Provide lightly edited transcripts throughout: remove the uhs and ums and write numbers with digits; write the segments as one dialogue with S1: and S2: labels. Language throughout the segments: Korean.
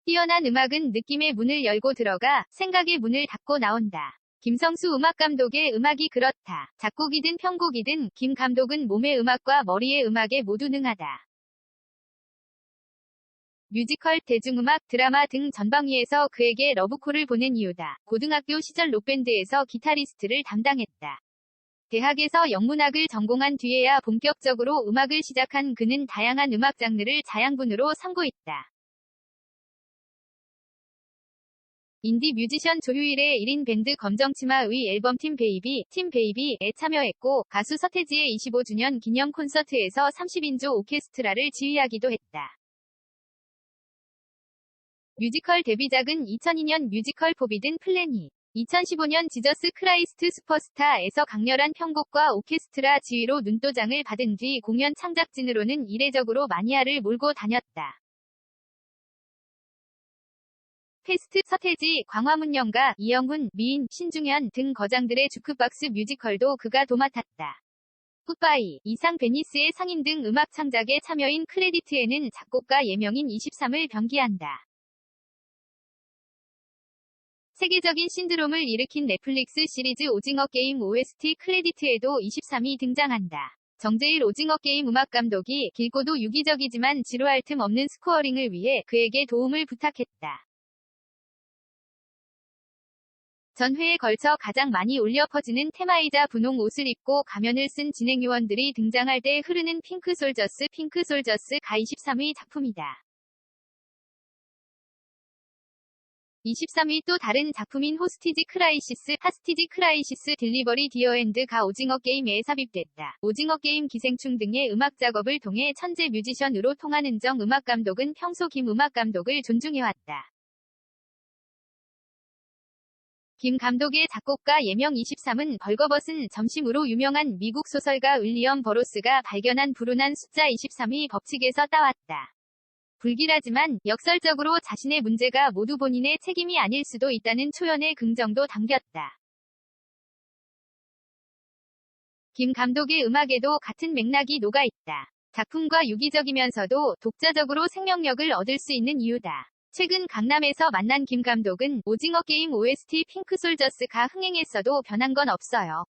S1: 뛰어난 음악은 느낌의 문을 열고 들어가 생각의 문을 닫고 나온다. 김성수 음악감독의 음악이 그렇다. 작곡이든 편곡이든 김 감독은 몸의 음악과 머리의 음악에 모두 능하다. 뮤지컬, 대중음악, 드라마 등 전방위에서 그에게 러브콜을 보낸 이유다. 고등학교 시절 록밴드에서 기타리스트를 담당했다. 대학에서 영문학을 전공한 뒤에야 본격적으로 음악을 시작한 그는 다양한 음악 장르를 자양분으로 삼고있다. 인디 뮤지션 조효일의 1인 밴드 검정치마의 앨범 팀 베이비에 참여했고 가수 서태지의 25주년 기념 콘서트에서 30인조 오케스트라를 지휘하기도 했다. 뮤지컬 데뷔작은 2002년 뮤지컬 포비든 플래닛, 2015년 지저스 크라이스트 슈퍼스타에서 강렬한 편곡과 오케스트라 지휘로 눈도장을 받은 뒤 공연 창작진으로는 이례적으로 마니아를 몰고 다녔다. 페스트, 서태지, 광화문연가, 이영훈, 미인, 신중현 등 거장들의 주크박스 뮤지컬도 그가 도맡았다. 굿바이, 이상 베니스의 상인 등 음악 창작에 참여인 크레디트에는 작곡가 예명인 23을 병기한다. 세계적인 신드롬을 일으킨 넷플릭스 시리즈 오징어 게임 OST 크레디트에도 23이 등장한다. 정재일 오징어 게임 음악감독이 길고도 유기적이지만 지루할 틈 없는 스코어링을 위해 그에게 도움을 부탁했다. 전회에 걸쳐 가장 많이 울려 퍼지는 테마이자 분홍 옷을 입고 가면을 쓴 진행 요원들이 등장할 때 흐르는 핑크 솔저스가 23의 작품이다. 23위 또 다른 작품인 하스티지 크라이시스 딜리버리 디어 엔드가 오징어 게임에 삽입됐다. 오징어 게임 기생충 등의 음악 작업을 통해 천재 뮤지션으로 통하는 정 음악감독은 평소 김 음악감독을 존중해왔다. 김 감독의 작곡가 예명 23은 벌거벗은 점심으로 유명한 미국 소설가 윌리엄 버로스가 발견한 불운한 숫자 23의 법칙에서 따왔다. 불길하지만 역설적으로 자신의 문제가 모두 본인의 책임이 아닐 수도 있다는 초연의 긍정도 담겼다. 김 감독의 음악에도 같은 맥락이 녹아있다. 작품과 유기적이면서도 독자적으로 생명력을 얻을 수 있는 이유다. 최근 강남에서 만난 김 감독은 오징어 게임 OST 핑크 솔저스가 흥행했어도 변한 건 없어요.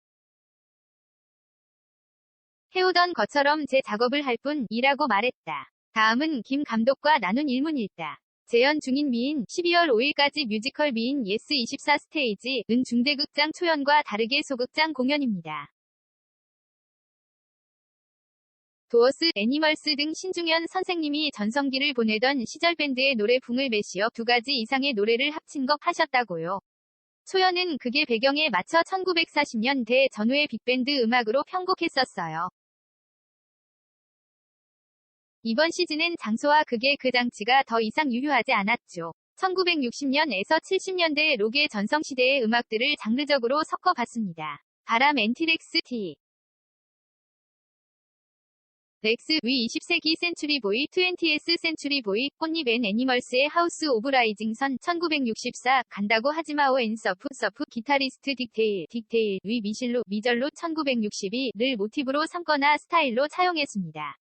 S1: 해오던 것처럼 제 작업을 할 뿐이라고 말했다. 다음은 김 감독과 나눈 일문일다. 재연 중인 미인 12월 5일까지 뮤지컬 미인 예스24 스테이지 은 중대극장 초연과 다르게 소극장 공연입니다. 도어스, 애니멀스 등 신중현 선생님이 전성기를 보내던 시절 밴드의 노래풍을 메시어 2가지 이상의 노래를 합친 것 하셨다고요. 초연은 극의 배경에 맞춰 1940년대 전후의 빅밴드 음악으로 편곡했었어요. 이번 시즌은 장소와 극의 그 장치가 더 이상 유효하지 않았죠. 1960년에서 70년대 록의 전성시대의 음악들을 장르적으로 섞어봤습니다. 바람 엔티렉스 T. 렉스 위 20세기 센츄리보이 20th 센츄리보이 꽃잎 앤 애니멀스의 하우스 오브 라이징 선 1964 간다고 하지마오 앤 서프 기타리스트 딕테일 위 미절로 1962를 모티브로 삼거나 스타일로 차용했습니다.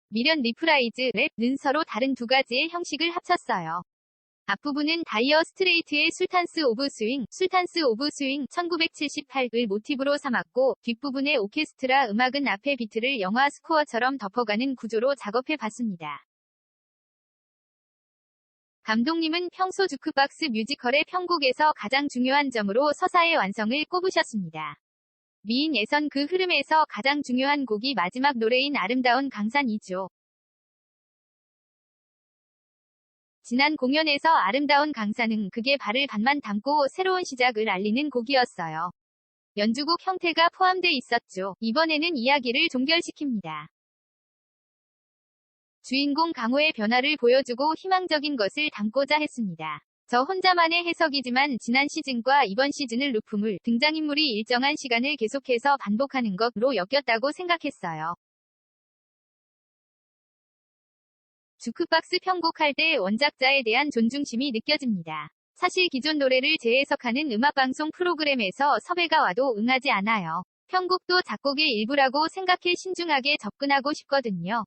S1: 미련 리프라이즈 랩는 서로 다른 2가지의 형식을 합쳤어요. 앞부분은 다이어 스트레이트의 술탄스 오브 스윙 1978을 모티브로 삼았고 뒷부분의 오케스트라 음악은 앞의 비트를 영화 스코어처럼 덮어가는 구조로 작업해봤습니다. 감독님은 평소 주크박스 뮤지컬의 편곡에서 가장 중요한 점으로 서사의 완성을 꼽으셨습니다. 미인에선 그 흐름에서 가장 중요한 곡이 마지막 노래인 아름다운 강산이죠. 지난 공연에서 아름다운 강산은 극의 발을 반만 담고 새로운 시작을 알리는 곡이었어요. 연주곡 형태가 포함돼 있었죠. 이번에는 이야기를 종결시킵니다. 주인공 강호의 변화를 보여주고 희망적인 것을 담고자 했습니다. 저 혼자만의 해석이지만 지난 시즌과 이번 시즌을 루프물 등장인물이 일정한 시간을 계속해서 반복하는 것으로 엮였다고 생각했어요. 주크박스 편곡할 때 원작자에 대한 존중심이 느껴집니다. 사실 기존 노래를 재해석하는 음악방송 프로그램에서 섭외가 와도 응하지 않아요. 편곡도 작곡의 일부라고 생각해 신중하게 접근하고 싶거든요.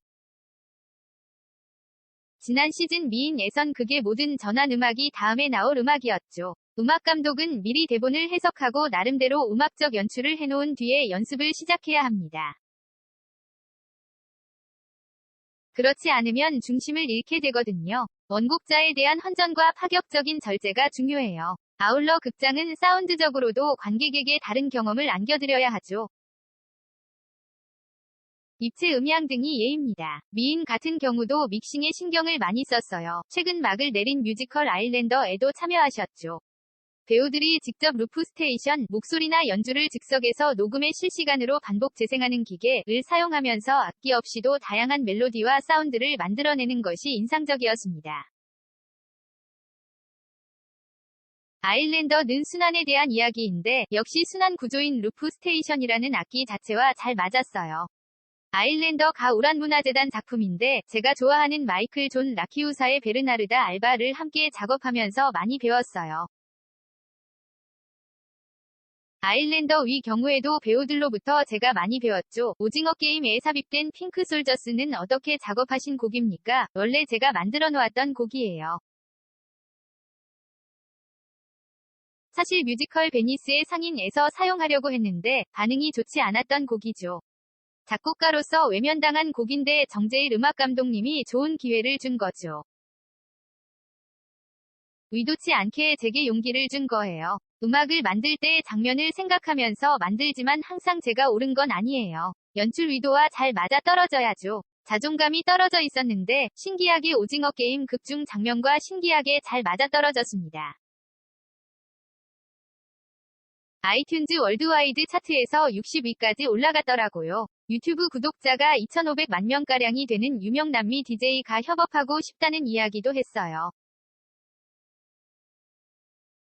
S1: 지난 시즌 미인 예선 극의 모든 전환 음악이 다음에 나올 음악이었죠. 음악 감독은 미리 대본을 해석하고 나름대로 음악적 연출을 해놓은 뒤에 연습을 시작해야 합니다. 그렇지 않으면 중심을 잃게 되거든요. 원곡자에 대한 헌정과 파격적인 절제가 중요해요. 아울러 극장은 사운드적으로도 관객에게 다른 경험을 안겨드려야 하죠. 입체 음향 등이 예입니다. 미인 같은 경우도 믹싱에 신경을 많이 썼어요. 최근 막을 내린 뮤지컬 아일랜더에도 참여하셨죠. 배우들이 직접 루프 스테이션, 목소리나 연주를 즉석에서 녹음에 실시간으로 반복 재생하는 기계를 사용하면서 악기 없이도 다양한 멜로디와 사운드를 만들어내는 것이 인상적이었습니다. 아일랜더는 순환에 대한 이야기인데 역시 순환 구조인 루프 스테이션이라는 악기 자체와 잘 맞았어요. 아일랜더가 우란문화재단 작품인데 제가 좋아하는 마이클 존 라키우사의 베르나르다 알바를 함께 작업하면서 많이 배웠어요. 아일랜더 위 경우에도 배우들로부터 제가 많이 배웠죠. 오징어 게임에 삽입된 핑크 솔저스는 어떻게 작업하신 곡입니까? 원래 제가 만들어 놓았던 곡이에요. 사실 뮤지컬 베니스의 상인에서 사용하려고 했는데 반응이 좋지 않았던 곡이죠. 작곡가로서 외면당한 곡인데 정재일 음악 감독님이 좋은 기회를 준 거죠. 의도치 않게 제게 용기를 준 거예요. 음악을 만들 때 장면을 생각하면서 만들지만 항상 제가 옳은 건 아니에요. 연출 의도와 잘 맞아 떨어져야죠. 자존감이 떨어져 있었는데 신기하게 오징어 게임 극중 장면과 신기하게 잘 맞아 떨어졌습니다. 아이튠즈 월드와이드 차트에서 60위까지 올라갔더라고요. 유튜브 구독자가 2,500만 명가량이 되는 유명 남미 DJ가 협업하고 싶다는 이야기도 했어요.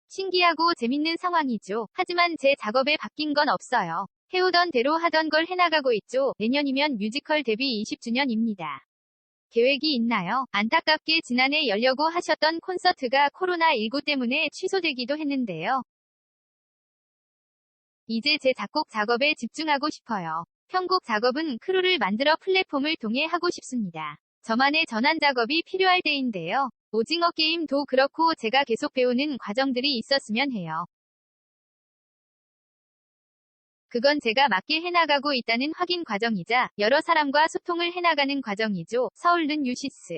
S1: 신기하고 재밌는 상황이죠. 하지만 제 작업에 바뀐 건 없어요. 해오던 대로 하던 걸 해나가고 있죠. 내년이면 뮤지컬 데뷔 20주년입니다. 계획이 있나요? 안타깝게 지난해 열려고 하셨던 콘서트가 코로나19 때문에 취소되기도 했는데요. 이제 제 작곡 작업에 집중하고 싶어요. 편곡 작업은 크루를 만들어 플랫폼을 통해 하고 싶습니다. 저만의 전환 작업이 필요할 때인데요. 오징어 게임도 그렇고 제가 계속 배우는 과정들이 있었으면 해요. 그건 제가 맞게 해나가고 있다는 확인 과정이자 여러 사람과 소통을 해나가는 과정이죠. 서울는 유시스